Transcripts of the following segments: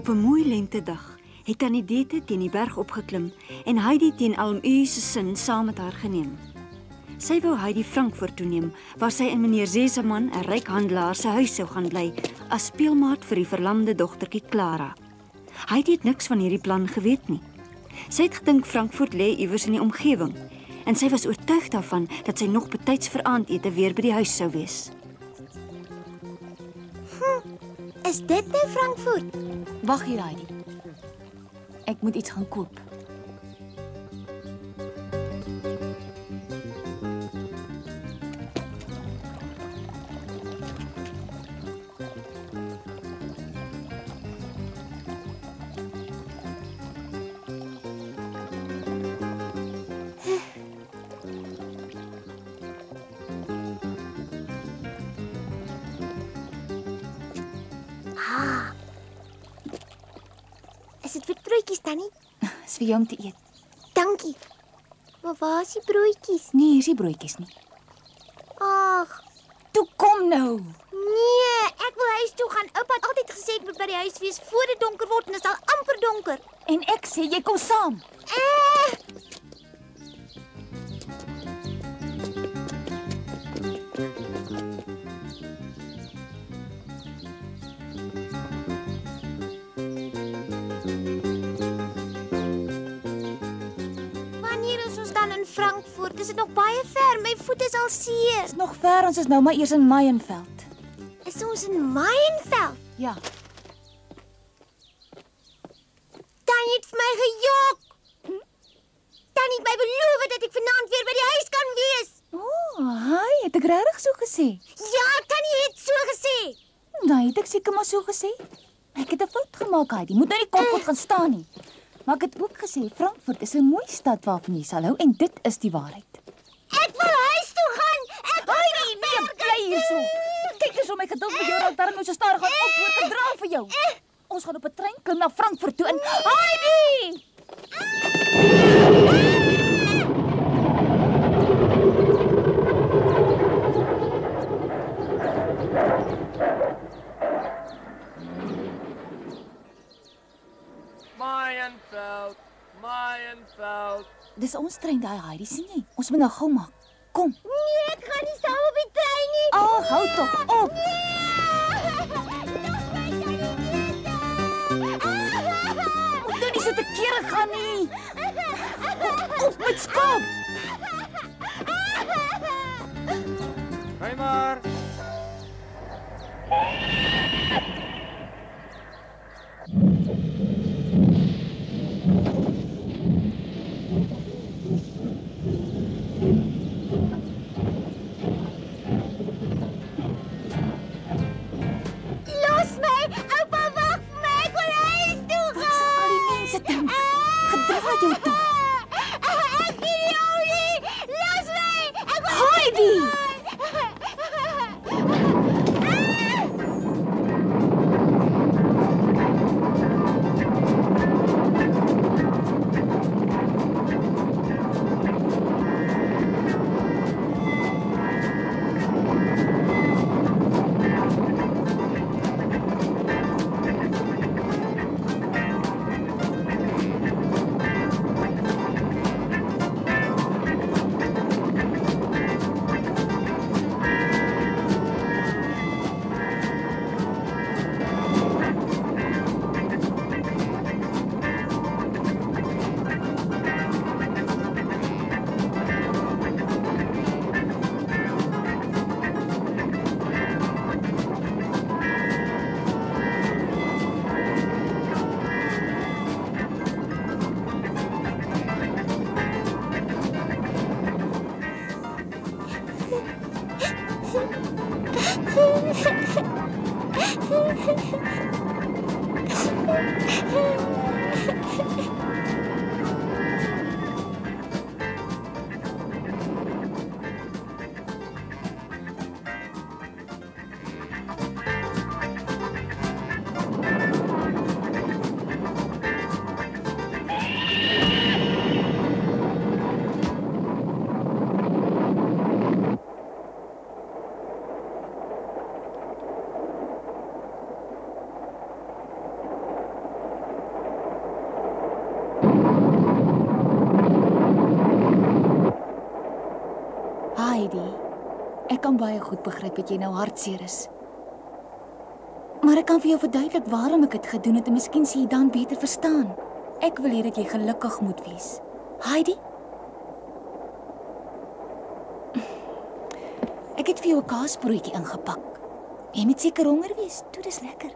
Op 'n mooi lentedag het Tannie Dete teen die berg opgeklim en Heidi teen Alm se sin saam met haar geneem. Sy wou Heidi Frankfurt toe neem, waar sy in meneer Zeseman, 'n ryk handelaar, se huis sou gaan bly as speelmaat vir die verlamde dogtertjie Clara. Heidi het niks van hierdie plan geweet nie. Sy het gedink Frankfurt lê iewers in die omgewing en sy was oortuig daarvan dat sy nog betyds vir aandete weer by die huis sou wees. Is dit nou Frankfurt? Wag hier, Heidi. Ek moet iets gaan koop. Is dit vir broodjies, Tannie? Dis vir jou om te eet. Dankie. Maar waar is die broodjies? Nee, hier is nie broodjies nie. Ag, Toe kom nou. nee, ek wil huis toe gaan. Oupa het altyd gesê ek moet by die huis wees voor dit donker word en dit is al amper donker. En ek sê jy kom saam. Wanneer is ons dan in Frankfurt? Is dit nog baie ver? My voet is al seer. Dis nog ver, ons is nou maar eers in Meyenveld. Is ons in Meyenveld? Ja. Tannie het vir my gejok. Tannie het my beloof dat ek vanaand weer by die huis kan wees. Hi, het ek regtig so gesê? Ja, Tannie het so gesê. Nee, het ek seker maar so gesê. Ek het 'n fout gemaak, Heidi. Moet nou nie kompot gaan staan nie. Maar ek het ook gesê Frankfurt is 'n mooi stad waarvan jy sal hou en dit is die waarheid. Ek wil huis toe gaan. Ek wil Heidi, nee, bly hierso. Kyk eens hoe my geduld met jou raak darm nou so stadig gaan op hoor gedra vir jou. Ons gaan op 'n trein klim na Frankfurt toe en Heidi! Meyenveld. Dis ons trein daai, Heidi, sien jy? Ons moet nou gou maak. Kom. Nee, ek gaan nie saam op die trein nie. Ag, hou tog op. Moet nou nie so te kere gaan nie. Op met skop. Ry maar. Los my! Oupa wag vir my. Ek wil huis toe gaan. Al die mense dink. Gedra jou tog. Ek gee nie om nie. Los my! Ek wil Heidi! kan baie goed begryp dat jy nou hartseer is. Maar ek kan vir jou verduidelik waarom ek dit gedoen het en miskien sê jy dan beter verstaan. Ek wil hê dat jy gelukkig moet wees. Heidi? Ek het vir jou 'n kaasbroodjie ingepak. Jy moet seker honger wees. Toe, dis lekker.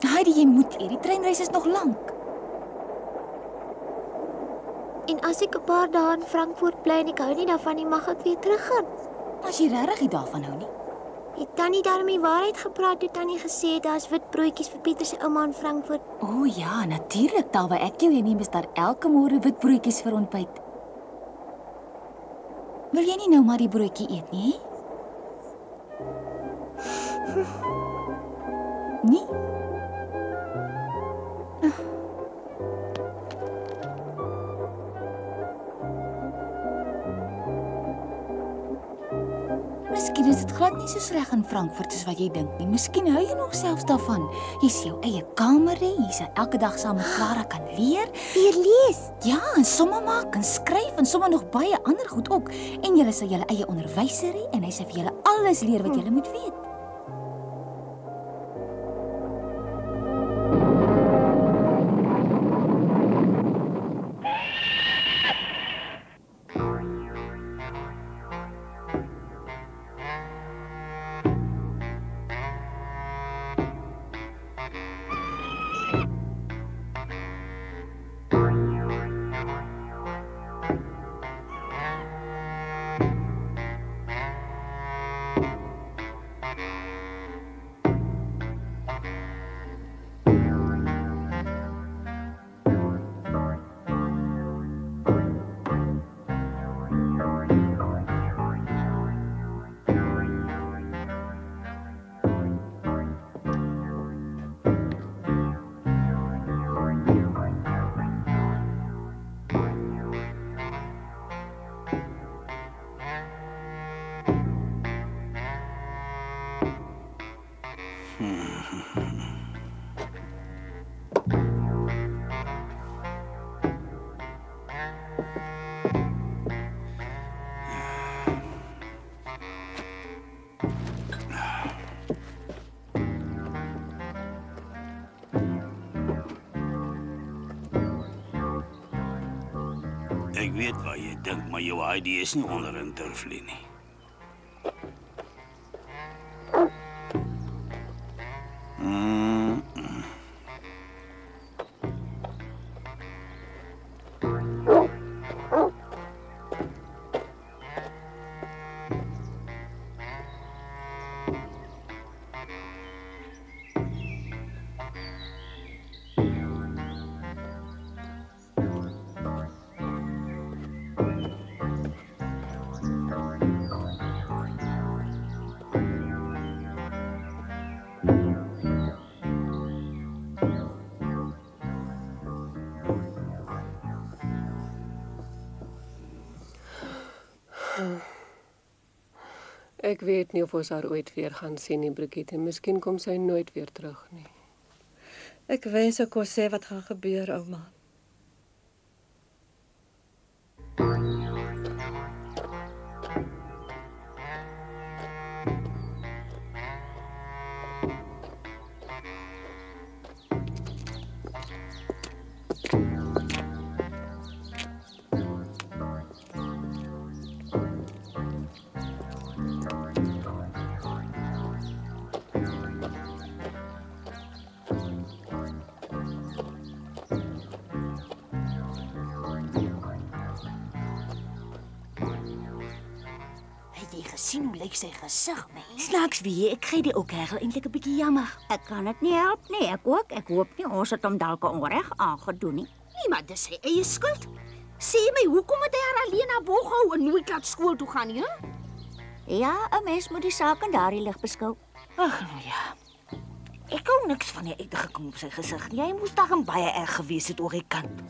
Heidi, jy moet eet. Die treinreis is nog lank. En as ek 'n paar dae in Frankfurt bly en ek hou nie daarvan nie, mag ek weer teruggaan. As jy regtig nie daarvan hou nie. Het Tannie daarmee waarheid gepraat toe Tannie gesê het daar's wit broodjies vir Pieter se ouma in Frankfurt? O ja, natuurlik. Daar waar ek jou neem is daar elke môre wit broodjies vir ontbyt. Wil jy nie nou maar die broodjie eet nie? Nee? Miskien is dit glad nie so sleg in Frankfurt soos wat jy dink nie. Miskien hou jy nog selfs daarvan. Jy sien jou eie kamer hê, jy sal elke dag saam met Clara kan leer. Weer lees. Ja, en somme maak en skryf en somme nog baie ander goed ook. En julle sal julle eie onderwyser hê en hy sal vir julle alles leer wat julle moet weet. Ek weet wat jy dink, maar jou Heidi is nie onder in Turfley nie. Ek weet nie of ons haar ooit weer gaan sien nie, Brigitte. Miskien kom sy nooit weer terug nie. Ek wens ek kon sê wat gaan gebeur, ouma. Sien hoe lyk sy gesig, mens. Snaaks wie, ek kry die ou kerel eintlik 'n bietjie jammer. Ek kan dit nie help nie, ek ook. Ek hoop nie ons het hom dalk onreg aangedoen nie. Nee, maar dis sy eie skuld. Sê my, hoekom het hy haar alleen na Bog hou en nooit laat skool toe gaan nie, hè? Ja, 'n mens moet die saak in daardie lig beskou. Ag, nou ja. Ek hou niks van die uitgekom op sy gesig nie. Hy moes daarom baie erg gewees het oor die kant.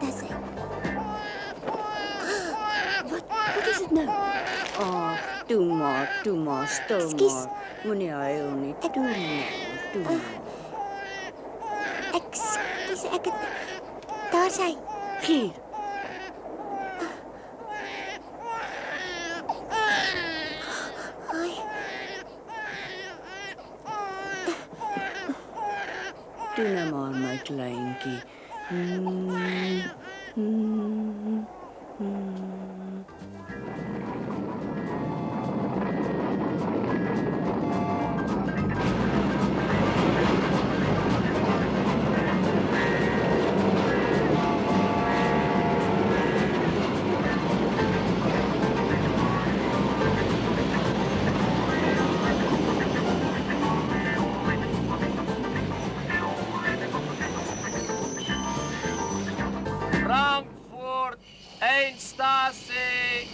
Dis hy. Wat is dit nou? Ag, toe maar, stil Ekskuus. maar. Moenie huil nie. Toe maar. Ekskuus, ek het... Daar's hy. Hier. Ai, Toe nou maar, my kleintjie. Frankfurt, eindstasie.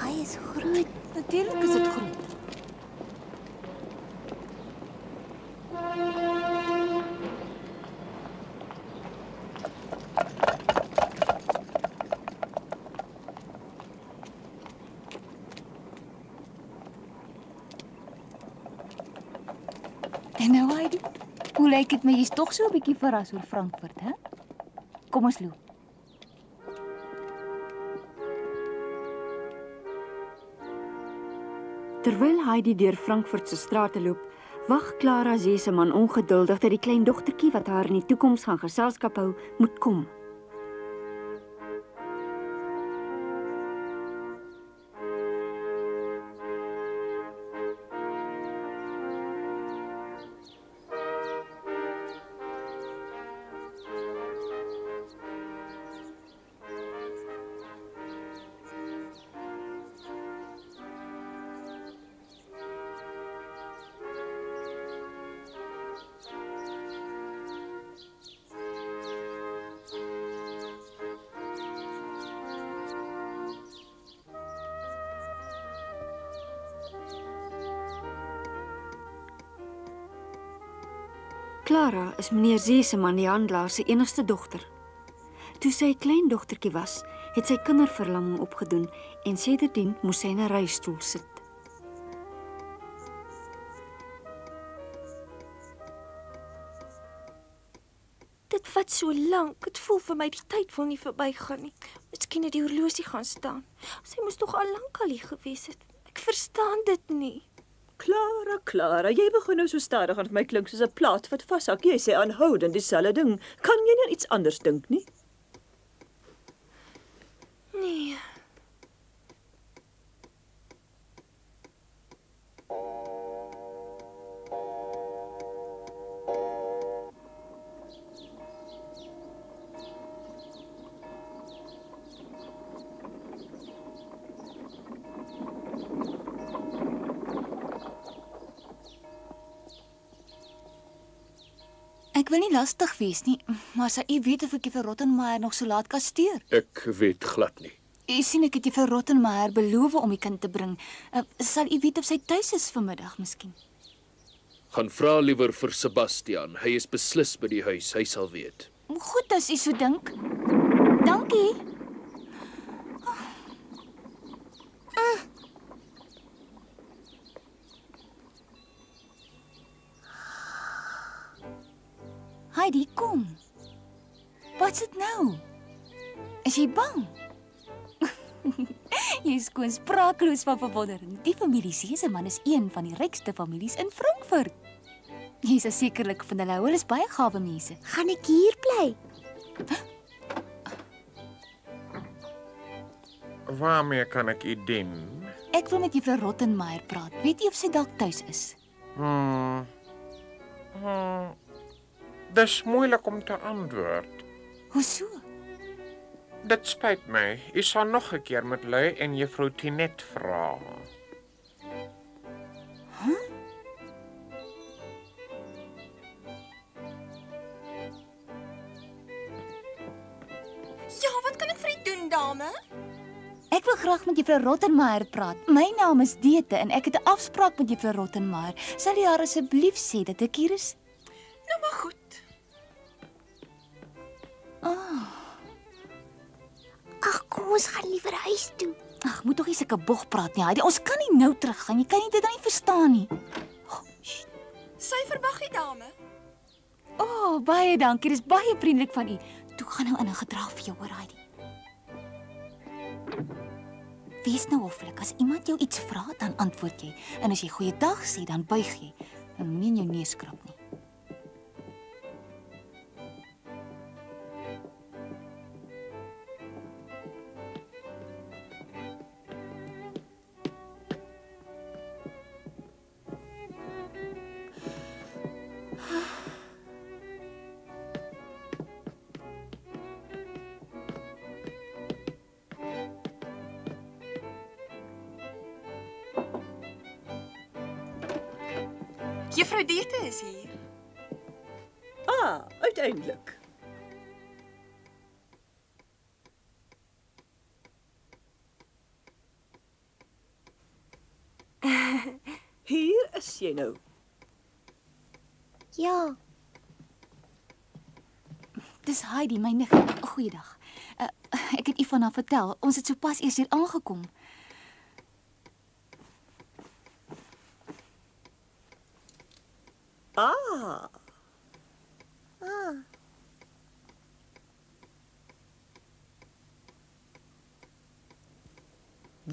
hy is groot. Natuurlik is dit groot. En nou, Heidi, hoe lyk dit my jy's tog so 'n bietjie verras oor Frankfurt, hè? Kom ons loop. Terwyl Heidi deur Frankfurt se strate loop, wag Clara Seseman ongeduldig dat die klein dogtertjie wat haar in die toekoms gaan geselskap hou, moet kom. Clara is meneer Seseman die handelaar se enigste dogter. Toe sy klein dogtertjie was, het sy kinderverlamming opgedoen en sedertdien moes sy in 'n reistool sit. Dit vat so lank. Dit voel vir my die tyd wil nie verbygaan nie. Miskien het die horlosie gaan staan. Sy moes tog al lank al hier gewees het. Ek verstaan dit nie. Clara, jy begin nou so stadig aan vir my klink soos 'n plaat wat vashak. Jy sê aanhoudend dieselfde ding. Kan jy nie aan iets anders dink nie? Nee. Ek wil nie lastig wees nie, maar sal u weet of ek juffrou Rottenmeier nog so laat kan steur? Ek weet glad nie. U sien ek het juffrou Rottenmeier beloof om die kind te bring. Sal u weet of sy tuis is vanmiddag miskien? Gaan vra liewer vir Sebastian. Hy is beslis by die huis, hy sal weet. Goed as u so dink. Dankie. Heidi, kom. Wat's dit nou? Is jy bang? Jy is skoon spraakloos van verwondering. Die familie Seseman is een van die rykste families in Frankfurt. Jy is sekerlik van hulle is baie gawe mense. Gaan ek hier bly? Waarmee kan ek u dien? Ek wil met juffrou Rottenmeier praat. Weet jy of sy dalk tuis is? Dis moeilik om te antwoord. Hoe so? Dit spyt my. U sal nog 'n keer met lui en juffrou Tinet vra. Ja, wat kan ek vir u doen, dame? Ek wil graag met juffrou Rottenmeier praat. My naam is Dete en ek het 'n afspraak met juffrou Rottenmeier. Sal jy haar asseblief sê dat ek hier is? Nou maar goed. Ag, kom ons gaan liewer huis toe. Ag, moet tog nie sulke bog praat nie, Heidi. Ons kan nie nou teruggaan. Jy kan nie dit dan nie verstaan nie. Sy verwag die dame. Baie dankie. Dis baie vriendelik van u. Toe gaan nou in 'n gedrag vir jou, hoor, Heidi. Wees nou hoflik. As iemand jou iets vra, dan antwoord jy. En as jy goeiedag sê, dan buig jy. Dan moenie in jou neus krap nie. Juffrou Dete is hier. Uiteindelik. Hier is jy nou. Ja. Dis Heidi, my niggie. Goeiedag. Ek het u van haar vertel. Ons het sopas eers hier aangekom.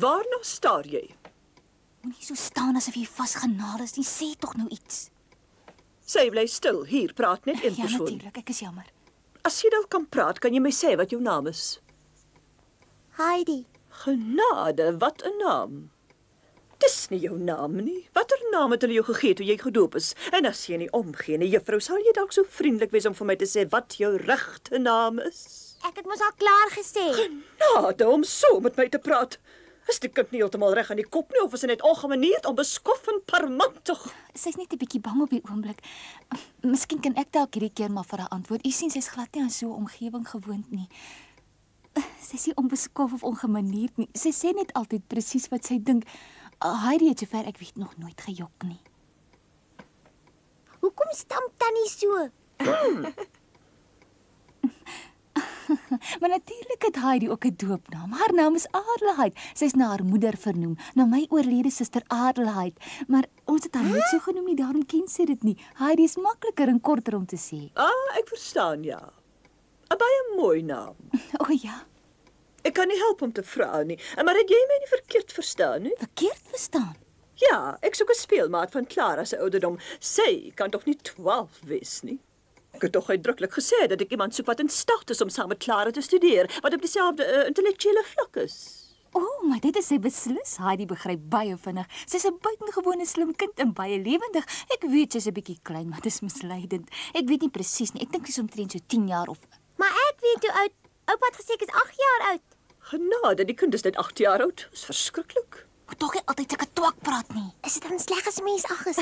Waarna staar jy? Moenie so staan asof jy vasgenaal is nie. Sê tog nou iets. Sy bly stil. Hier, praat net een Ja, persoon. natuurlik. Ek is jammer. As jy dalk kan praat, kan jy my sê wat jou naam is? Heidi. Genade, wat 'n naam. Dis nie jou naam nie. Watter naam het hulle jou gegee toe jy gedoop is? En as jy nie omgee nie, juffrou, sal jy dalk so vriendelik wees om vir my te sê wat jou regte naam is? Ek het mos al klaar gesê. Genade om so met my te praat. Is die kind nie heeltemal reg aan die kop nie, of is sy net ongemanierd, onbeskof en parmantig? Sy's net 'n bietjie bang op die oomblik. Miskien kan ek dalk hierdie keer maar vir haar antwoord. U sien, sy's glad nie aan so 'n omgewing gewoond nie. Sy's nie onbeskof of ongemanierd nie. Sy sê net altyd presies wat sy dink. Heidi het sover ek weet nog nooit gejok nie. Hoekom stamp tannie so? Maar natuurlik het Heidi ook 'n doopnaam. Haar naam is Adelheid. Sy's na haar moeder vernoem, na my oorlede suster Adelheid. Maar ons het haar nooit so genoem nie, daarom ken sy dit nie. Heidi is makliker en korter om te sê. Ek verstaan, ja. 'n Baie mooi naam. Ja. Ek kan nie help om te vra nie, maar het jy my nie verkeerd verstaan nie? Verkeerd verstaan? Ja, ek soek 'n speelmaat van Clara se ouderdom. Sy kan tog nie 12 wees nie. Ek het tog uitdruklik gesê dat ek iemand soek wat in staat is om saam met Clara te studeer, wat op dieselfde intellektuele vlak is. Maar dit is sy beslis. Heidi begryp baie vinnig. Sy's 'n buitengewone slim kind en baie lewendig. Ek weet sy's 'n bietjie klein, maar dit is misleidend. Ek weet nie presies nie. Ek dink sy's omtrent so 10 jaar of... Maar ek weet hoe oud. Oupa het gesê ek is 8 jaar oud. Genade, die kind is net 8 jaar oud. Dis verskriklik. Moet tog nie altyd sulke twak praat nie. Is dit dan sleg as 'n mens 8 is?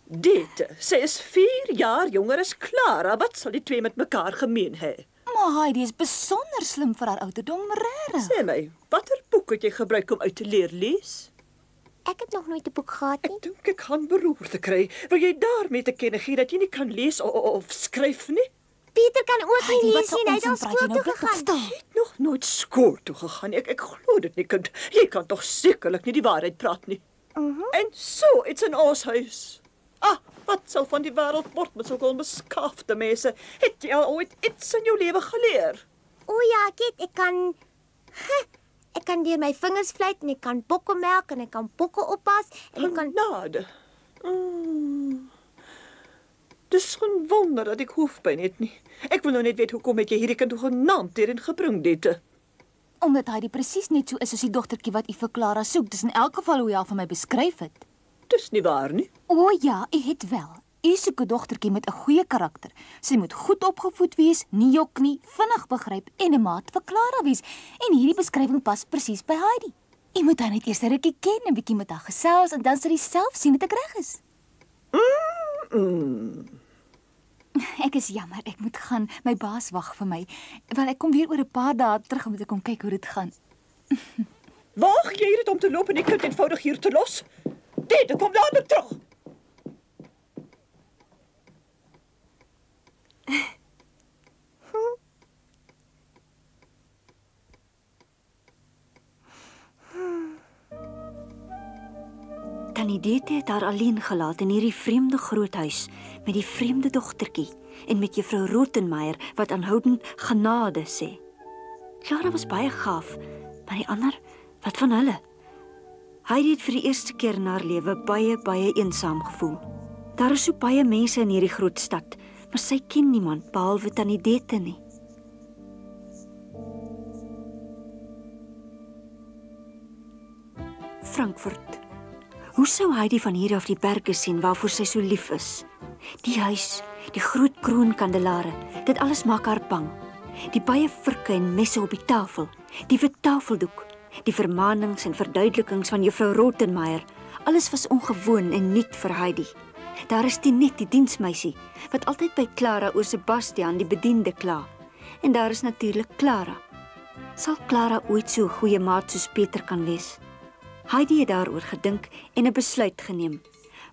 Dete, sy is 4 jaar jonger as Clara. Wat sal die twee met mekaar gemeen hê? Maar Heidi is besonder slim vir haar ouderdom, regtig. Sê my, watter boek het jy gebruik om uit te leer lees? Ek het nog nooit 'n boek gehad nie. Ek dink ek gaan beroerte kry. Wil jy daarmee te kenne gee dat jy nie kan lees of skryf nie? Pieter kan ook nie lees nie. Hy het al onsin praat jy skool nou? toe Blik op gegaan. stil. Jy het nog nooit skool toe gegaan nie. Ek glo dit nie, kind. Jy kan tog sekerlik nie die waarheid praat nie. En so iets in ons huis. Wat sal van die wêreld word met sulke onbeskaafde mense? Het jy al ooit iets in jou lewe geleer? O ja, ek kan deur my vingers vlieg en ek kan bokke melk en ek kan bokke oppas en ek kan Genade. Dis geen wonder dat ek hoofpyn het nie. Ek wil nou net weet hoekom het jy hierdie kind genaamd hierin gebring, Dete? Omdat Heidi presies net so is soos die dogtertjie wat u vir Clara soek. Dis in elk geval hoe jy haar vir my beskryf het. Dis nie waar nie. Ja, u het wel. U soek 'n dogtertjie met 'n goeie karakter. Sy moet goed opgevoed wees, nie jok nie, vinnig begryp en 'n maat vir Clara wees. En hierdie beskrywing pas presies by Heidi. U moet haar net eers 'n rukkie ken en bietjie met haar gesels en dan sal jy self sien dat ek reg is. Ek is jammer, ek moet gaan. My baas wag vir my. Want ek kom weer oor 'n paar dae terug om te kom kyk hoe dit gaan. Waag jy dit om te loop en die kind eenvoudig hier te los? Dit kom dadelik terug. Tannie Dete het haar alleen gelaat in hierdie vreemde groothuis met die vreemde dogtertjie en met juffrou Rottenmeier wat aanhoudend genade sê. Clara was baie gaaf, maar die ander, wat van hulle? Heidi het vir die eerste keer in haar lewe baie eensaam gevoel. Daar is so baie mense in hierdie groot stad, maar sy ken niemand behalwe Tannie Dete nie. Frankfurt. Hoe sou Heidi van hier af die berge sien waarvoor sy so lief is? Die huis, die groot kroonkandelare, dit alles maak haar bang. Die baie virke en messe op die tafel, die wit tafeldoek, die vermaanings en verduidelikings van juffrou Rottenmeier, alles was ongewoon en nuut vir Heidi. Daar is Tinet, die diensmeisie, wat altyd by Clara oor Sebastian, die bediende, kla. En daar is natuurlik Clara. Sal Clara ooit so 'n goeie maat soos Peter kan wees? Heidi het daaroor gedink en 'n besluit geneem,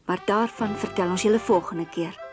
maar daarvan vertel ons julle volgende keer.